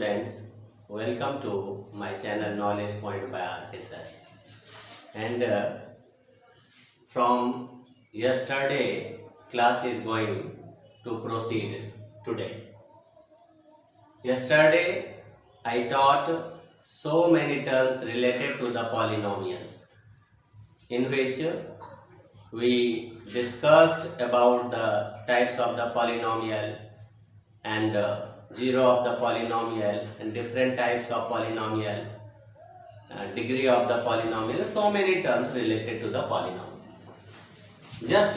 students, welcome to my channel Knowledge Point by RK Sir. And from yesterday, class is going to proceed today. Yesterday, I taught so many terms related to the polynomials, in which we discussed about the types of the polynomial and zero of the polynomial and different types of polynomial, degree of the polynomial, so many terms related to the polynomial. Just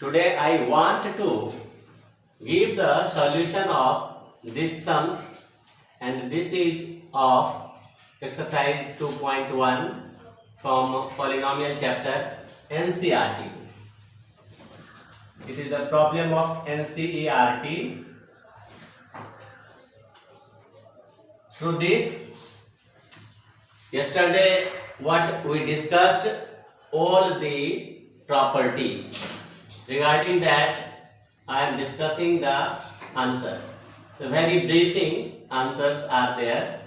today I want to give the solution of these sums, and this is of exercise 2.1 from polynomial chapter NCERT. It is the problem of NCERT. Through this, yesterday what we discussed, all the properties. Regarding that, I am discussing the answers. The very briefing answers are there.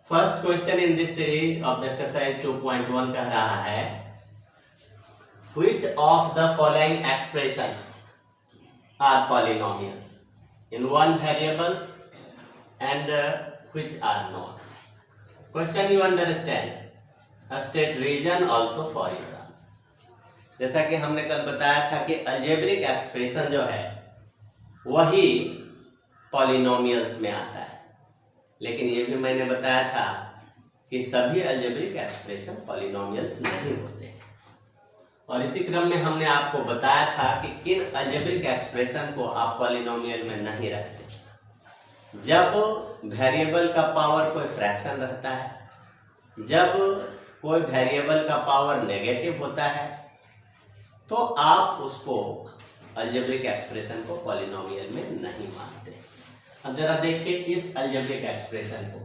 First question in this series of the exercise 2.1 कह रहा है, which of the following expression are polynomials in one variables and which are not. Question you understand. A state reason also for your answer. जैसा कि हमने कल बताया था कि अलजेब्रिक एक्सप्रेशन जो है वही पॉलिनोमियल्स में आता है, लेकिन ये भी मैंने बताया था कि सभी अलजेब्रिक एक्सप्रेशन पॉलिनोमियल्स नहीं होते। और इसी क्रम में हमने आपको बताया था कि किन अलजेब्रिक एक्सप्रेशन को आप पॉलिनोमियल में नहीं रखते। जब वेरिएबल का पावर कोई फ्रैक्शन रहता है, जब कोई वेरिएबल का पावर नेगेटिव होता है, तो आप उसको अलजेब्रिक एक्सप्रेशन को पॉलिनोमियल में नहीं मानते। अब जरा देखिए इस अलजेब्रिक एक्सप्रेशन को,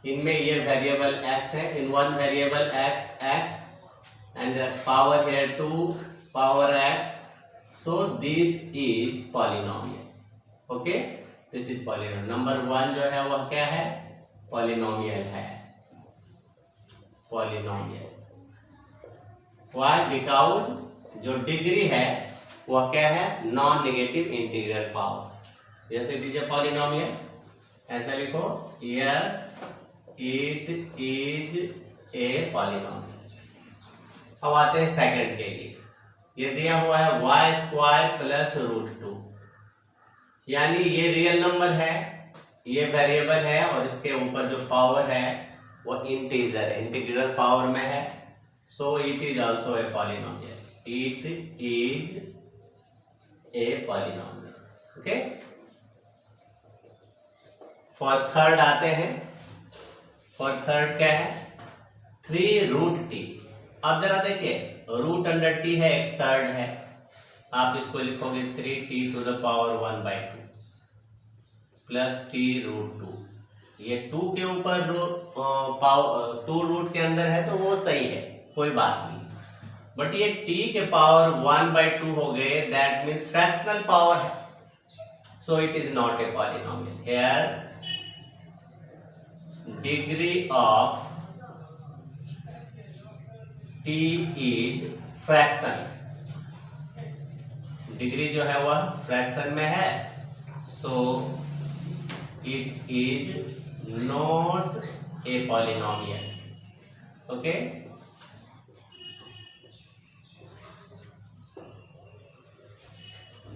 इनमें ये वेरिएबल x है, in one variable x and the power here 2 power x, so this is polynomial. Okay, this is polynomial. Number 1 जो है वह क्या है? पॉलिनोमियल है, पॉलिनोमियल। Why? Because जो डिग्री है वह क्या है? Non negative integral power. जैसे दीजिए पॉलिनोमियल, ऐसा लिखो, yes it is a polynomial. अब आते हैं सेकंड के लिए। ये दिया हुआ है वाई स्क्वायर प्लस √2, यानी ये रियल नंबर है, ये वेरिएबल है और इसके ऊपर जो पावर है वो इंटीजर है, इंटीग्रल पावर में है, so it is also a polynomial, it is a polynomial. Okay, for third आते हैं। फॉर थर्ड क्या है? 3√t। अब जरा देखिए, √t है, एक थर्ड है, आप इसको लिखोगे 3t to the power 1/2 plus t√2। ये 2 के ऊपर 2 रूट के अंदर है तो वो सही है, कोई बात नहीं, बट ये t के पावर 1/2 हो गए, दैट मीन्स फ्रैक्शनल पावर है, so it is not a polynomial. Here degree of t is fraction, degree जो है वह फ्रैक्शन में है, so it is not a polynomial. Okay,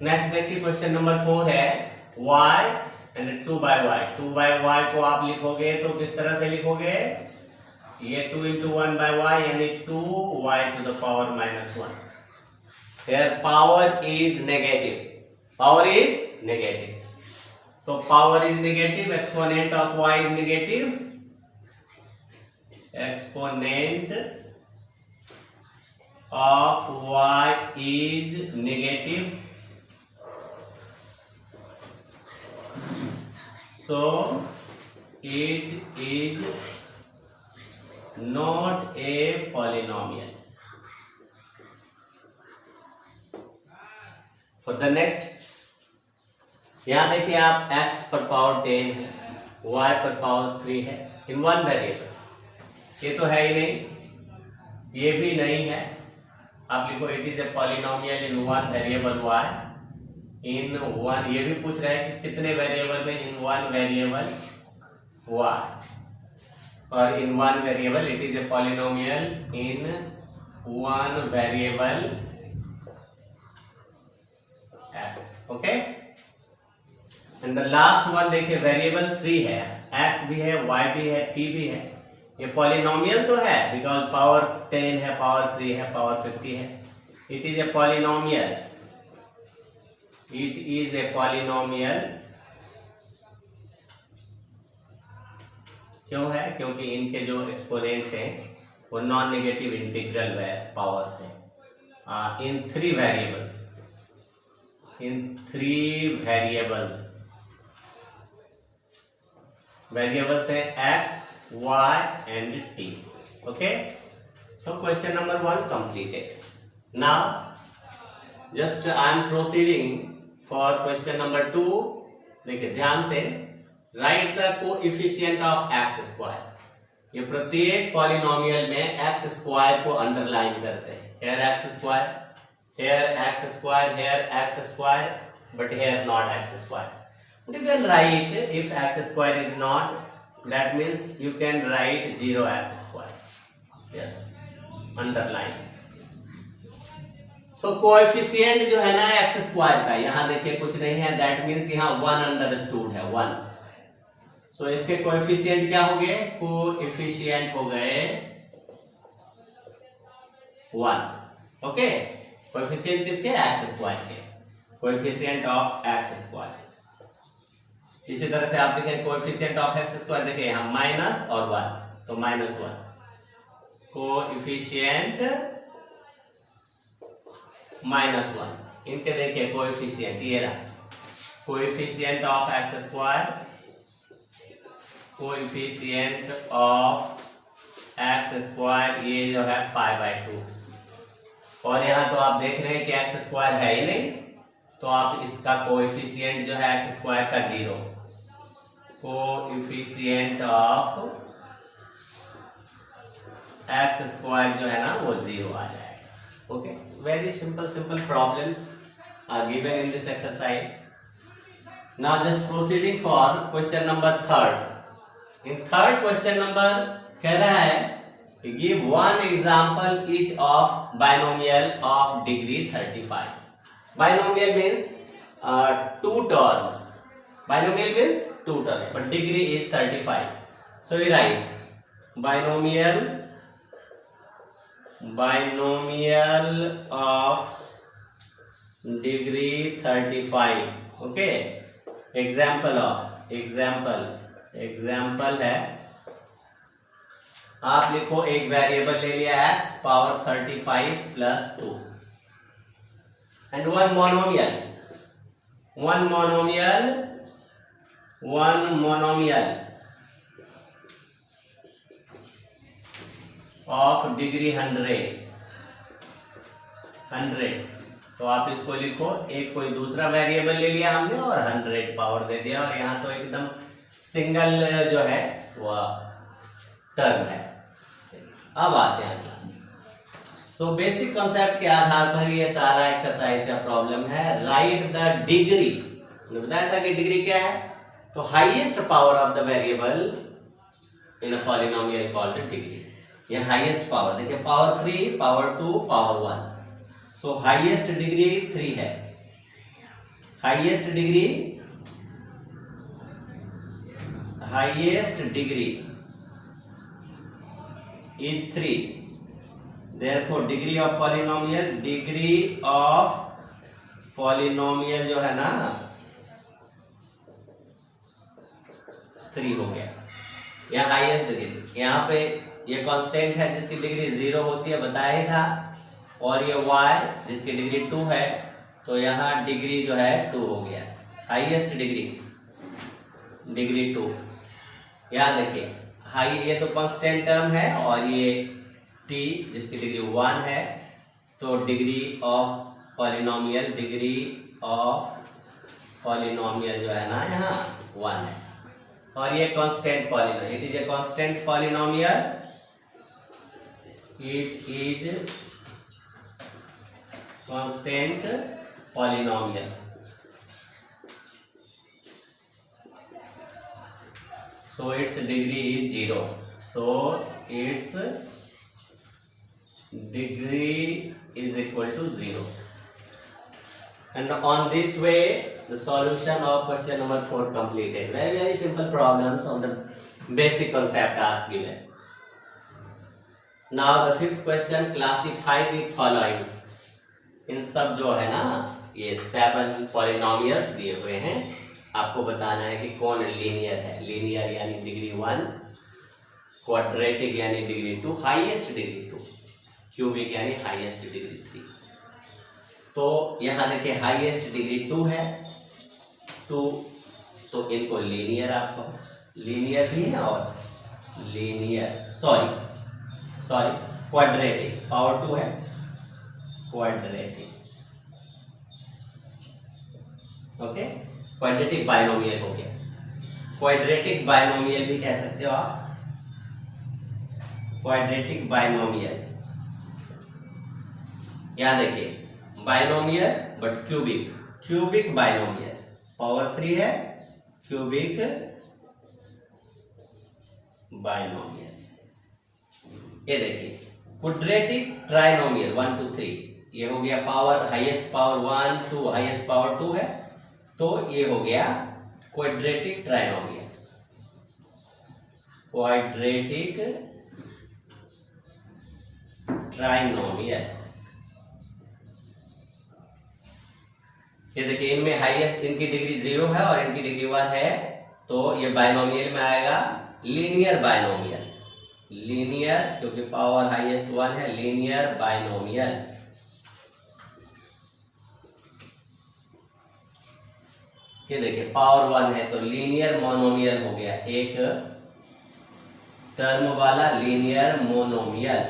next देखिए क्वेश्चन नंबर 4 है y एंड 2/y। 2/y को आप लिखोगे तो किस तरह से लिखोगे? ये 2 into 1/y यानी 2y to the power -1। Here power is negative. Power is negative. So power is negative. Exponent of y is negative. Exponent of y is negative. So it is not a polynomial. For the next, यहाँ देखिए आप x पर power 10 है, y पर power 3 है in one variable, ये तो है ही नहीं, ये भी नहीं है। आप लिखो it is a polynomial in one variable y in one, ये भी पूछ रहा है कि कितने वेरिएबल में, इन वन वेरिएबल y, और in one variable it is a polynomial in one variable x, okay. And the last one देखिए वेरिएबल 3 है, x भी है, y भी है, t भी है, ये पॉलिनोमियल तो है बिकॉज पावर 10 है, पावर 3 है, पावर 50 है। It is a polynomial, it is a polynomial, क्यों है? क्योंकि इनके जो एक्सपोनेंट्स हैं वो नॉन नेगेटिव इंटीग्रल पावर्स हैं इन 3 वेरिएबल्स, इन 3 वेरिएबल्स हैं x, y and t, okay? So question number 1 completed. Now just I am proceeding for question number 2. देखिए ध्यान से, write the coefficient of x square. ये प्रत्येक पॉलिनोमियल में x स्क्वायर को underline करते हैं। here x square, here x square, here x square, but here not x square. But you can write if x square is not, that means you can write 0x square. Yes, underline. So coefficient जो है ना x square का, यहाँ देखिए कुछ नहीं है, that means यहाँ 1 अंडरस्टूड है, 1. So इसके कोएफिशिएंट क्या हो गए? कोएफिशिएंट हो गए 1, ओके। कोएफिशिएंट किसके? x स्क्वायर के, कोएफिशिएंट ऑफ x स्क्वायर। इसी तरह से आप लिखें कोएफिशिएंट ऑफ x स्क्वायर, देखिए यहाँ माइनस और 1, तो -1, कोएफिशिएंट -1। इनके देखिए कोएफिशिएंट, ये रहा coefficient of x square, coefficient of x square, ये जो है 5/2, और यहाँ तो आप देख रहे हैं कि x स्क्वायर है ही नहीं, तो आप इसका कोएफिशिएंट जो है x स्क्वायर का 0, कोएफिशिएंट ऑफ x स्क्वायर जो है ना वो 0 आ जाएगा, okay. Very simple problems are given in this exercise. Now just proceeding for question number 3rd। In third question number कह रहा है कि give one example each of binomial of degree 35। Binomial means 2 terms. Binomial means 2 terms, but degree is 35. So we write binomial of degree 35. Okay. Example है, आप लिखो एक variable ले लिया x power 35 plus 2 and one monomial of degree 100। तो आप इसको लिखो, एक कोई दूसरा वेरिएबल ले लिया हमने और 100 पावर दे दिया, और यहाँ तो एकदम सिंगल जो है वह टर्म है। अब आते हैं सो बेसिक कॉन्सेप्ट के आधार पर ये सारा एक्सरसाइज का प्रॉब्लम है। राइट द डिग्री, मैंने बताया था कि डिग्री क्या है, तो highest power of the variable in a polynomial called degree. ये हाईएस्ट पावर देखिए, पावर 3, पावर 2, पावर 1। सो हाईएस्ट डिग्री 3 है, highest degree is 3। Therefore degree of polynomial जो है ना 3 हो गया। यह हाईएस्ट डिग्री, यहाँ पे ये कांस्टेंट है जिसकी डिग्री 0 होती है, बताया ही था, और ये y जिसकी डिग्री 2 है, तो यहाँ डिग्री जो है 2 हो गया। Highest degree 2। यहाँ देखिए हाई, ये तो कांस्टेंट टर्म है, और ये t जिसकी डिग्री 1 है, तो डिग्री ऑफ पॉलिनोमियल जो है ना यहाँ 1 है, और ये constant polynomial, it is a constant polynomial, it is constant polynomial. So its degree is 0. So its degree is equal to 0. And on this way the solution of question number 4 completed. Very simple problems on the basic concept are given. Now the fifth question, classify the following. इन सब जो है ना ये 7 polynomials दिए हुए हैं, आपको बताना है कि कौन लीनियर है. लीनियर यानी डिग्री 1, क्वाड्रेटिक यानी डिग्री 2, हाईएस्ट डिग्री 2, क्यूबिक यानी हाईएस्ट डिग्री 3. तो यहाँ देखिए हाईएस्ट डिग्री 2 है, 2, तो इनको लीनियर, आपको लीनियर भी है और लीनियर सॉरी क्वाड्रेटिक, और 2 है क्वाड्रेटिक. ओके, क्वाड्रेटिक बाइनोमियल हो गया. क्वाड्रेटिक बाइनोमियल भी कह सकते हो आप, क्वाड्रेटिक बाइनोमियल. यहां देखिए binomial but cubic, cubic binomial, power 3 है, क्यूबिक बाइनोमियल. ये देखिए क्वाड्रेटिक ट्राइनोमियल 1 2 3, ये हो गया power, highest power 1 2, highest power 2 है, तो ये हो गया क्वाड्रेटिक ट्राइनोमियल. Quadratic trinomial. ये देखिए इनमें हाईएस्ट, इनकी डिग्री 0 है और इनकी डिग्री 1 है, तो ये बाइनोमियल में आएगा लीनियर बाइनोमियल. लीनियर क्योंकि पावर हाईएस्ट 1 है, लीनियर बाइनोमियल. ये देखिए पावर 1 है तो लीनियर मोनोमियल हो गया, एक टर्म वाला लीनियर मोनोमियल.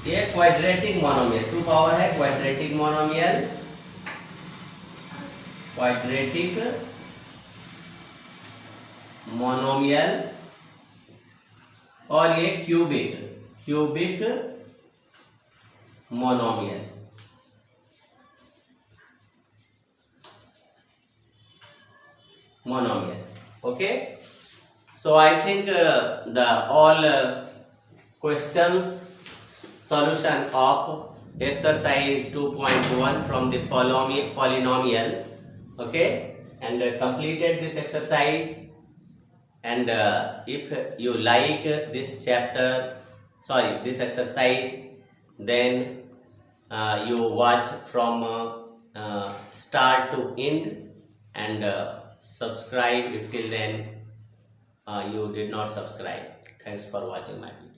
ये क्वाड्रेटिक मोनोमियल, 2 पावर है, क्वाड्रेटिक मोनोमियल, क्वाड्रेटिक मोनोमियल. और ये cubic monomial. Okay, so I think the all questions solution of exercise 2.1 from the polynomial, okay, and completed this exercise. And if you like this chapter, this exercise, then you watch from start to end, and subscribe if till then you did not subscribe. Thanks for watching my video.